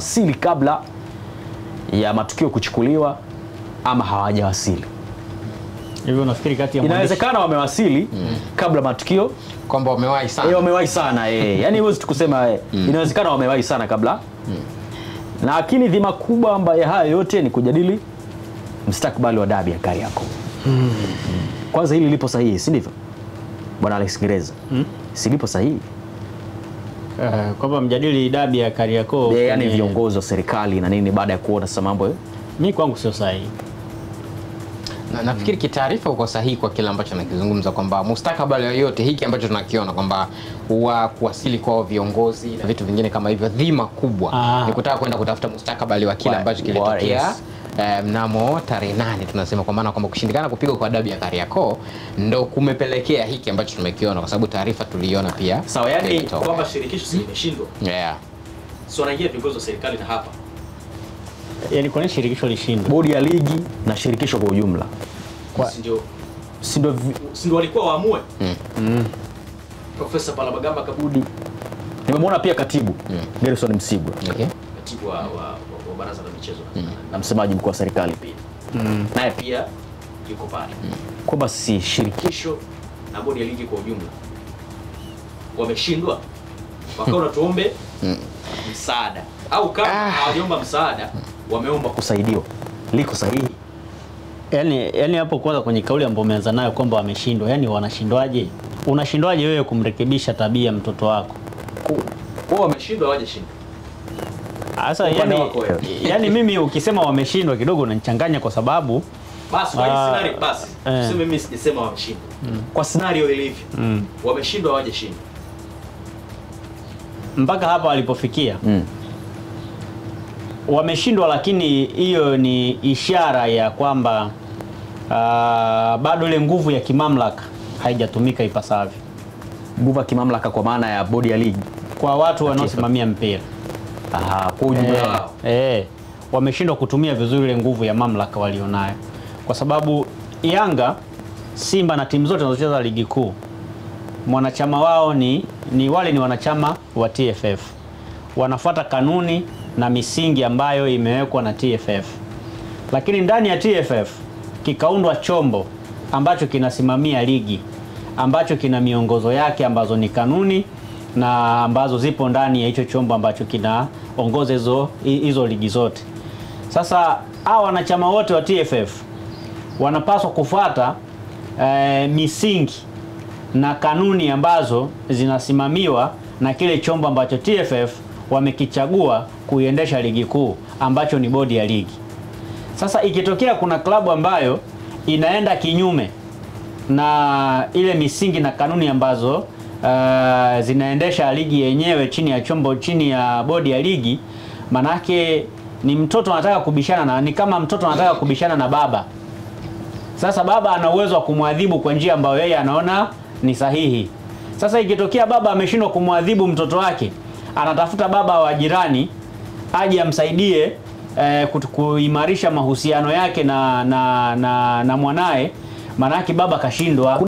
wamewasili kabla ya matukio kuchukuliwa ama hawajawasili? Hivyo nafikiri kati ya inawezekana wamewasili kabla matukio, kwamba wamewahi sana. Wamewahi sana yani huwezi tukusema inawezekana wamewahi sana kabla. Lakini dhima kubwa ambayo haya yote ni kujadili mustakabali wa dabi ya Kariakoo. Kwanza hili lipo sahihi, si ndivyo? Bwana Alex Gereza. Si lipo sahihi? Kwamba mjadili dabi ya Kariakoo yani viongozi wa serikali na nini baada ya kuona sasa mambo mimi kwangu sio sahihi. Na nafikiri kitaarifa uko sahihi kwa kile ambacho nakizungumza, kwamba mustakabali yoyote hiki ambacho tunakiona kwamba kuwasili kwa viongozi na vitu vingine kama hivyo, dhima kubwa ni kutaka kwenda kutafuta mustakabali wa kile ambacho kilitokea mnamo tarehe 8. Tunasema kwa maana kwamba kushindikana kupigwa kwa dabi ya Kariakoo ndo kumepelekea hiki ambacho tumekiona, kwa sababu taarifa tuliona pia. Sawa, yani kwamba shirikisho si limeshindwa. Sio wanaingia viongozi wa serikali na hapa. Yani kwa nini shirikisho lishindwe? Bodi ya ligi na shirikisho kwa ujumla. Si ndio walikuwa waamue. Profesa Palamagamba Kabudi. Nimemwona pia katibu Gerson Msigwa. Katibu wa baraza la michezo na msemaji mkuu wa serikali pia. Naye pia yuko pale. Kwamba si shirikisho na bodi ya ligi kwa ujumla wameshindwa. Wakaona tuombe msaada. Au kama hawajaomba msaada, wameomba kusaidiwa. Liko sahihi? Yani hapo kwanza kwenye kauli ambayo umeanza nayo kwamba wameshindwa, yani wanashindwaje? Unashindwaje wewe kumrekebisha tabia mtoto wako? Wao wameshindwa waje shindwa. Sasa yani mimi ukisema wameshindwa kidogo unanichanganya, kwa sababu basi kwa scenario basi useme mimi sijasema wameshindwa. Kwa scenario ilivyo wameshindwa waje shindwa. Mpaka hapa walipofikia wameshindwa, lakini hiyo ni ishara ya kwamba bado ile nguvu ya kimamlaka haijatumika ipasavyo. Nguvu ya kimamlaka kwa maana ya bodi ya ligi, kwa watu wanaosimamia mpira. Kwa ujumla wao. Wameshindwa kutumia vizuri ile nguvu ya mamlaka walionayo, kwa sababu Yanga, Simba na timu zote zinazocheza ligi kuu, mwanachama wao ni wale ni wanachama wa TFF. Wanafuata kanuni na misingi ambayo imewekwa na TFF. Lakini ndani ya TFF kikaundwa chombo ambacho kinasimamia ligi, ambacho kina miongozo yake ambazo ni kanuni na ambazo zipo ndani ya hicho chombo ambacho kinaongoza hizo ligi zote. Sasa hao wanachama wote wa TFF wanapaswa kufuata misingi na kanuni ambazo zinasimamiwa na kile chombo ambacho TFF wamekichagua kuiendesha ligi kuu, ambacho ni bodi ya ligi. Sasa ikitokea kuna klabu ambayo inaenda kinyume na ile misingi na kanuni ambazo zinaendesha ligi yenyewe chini ya bodi ya ligi, manake ni mtoto anataka kubishana ni kama mtoto anataka kubishana na baba. Sasa baba ana uwezo wa kumwadhibu kwa njia ambayo yeye anaona ni sahihi. Sasa ikitokea baba ameshindwa kumwadhibu mtoto wake, anatafuta baba wa jirani aje amsaidie kuimarisha mahusiano yake na mwanae, manake baba kashindwa.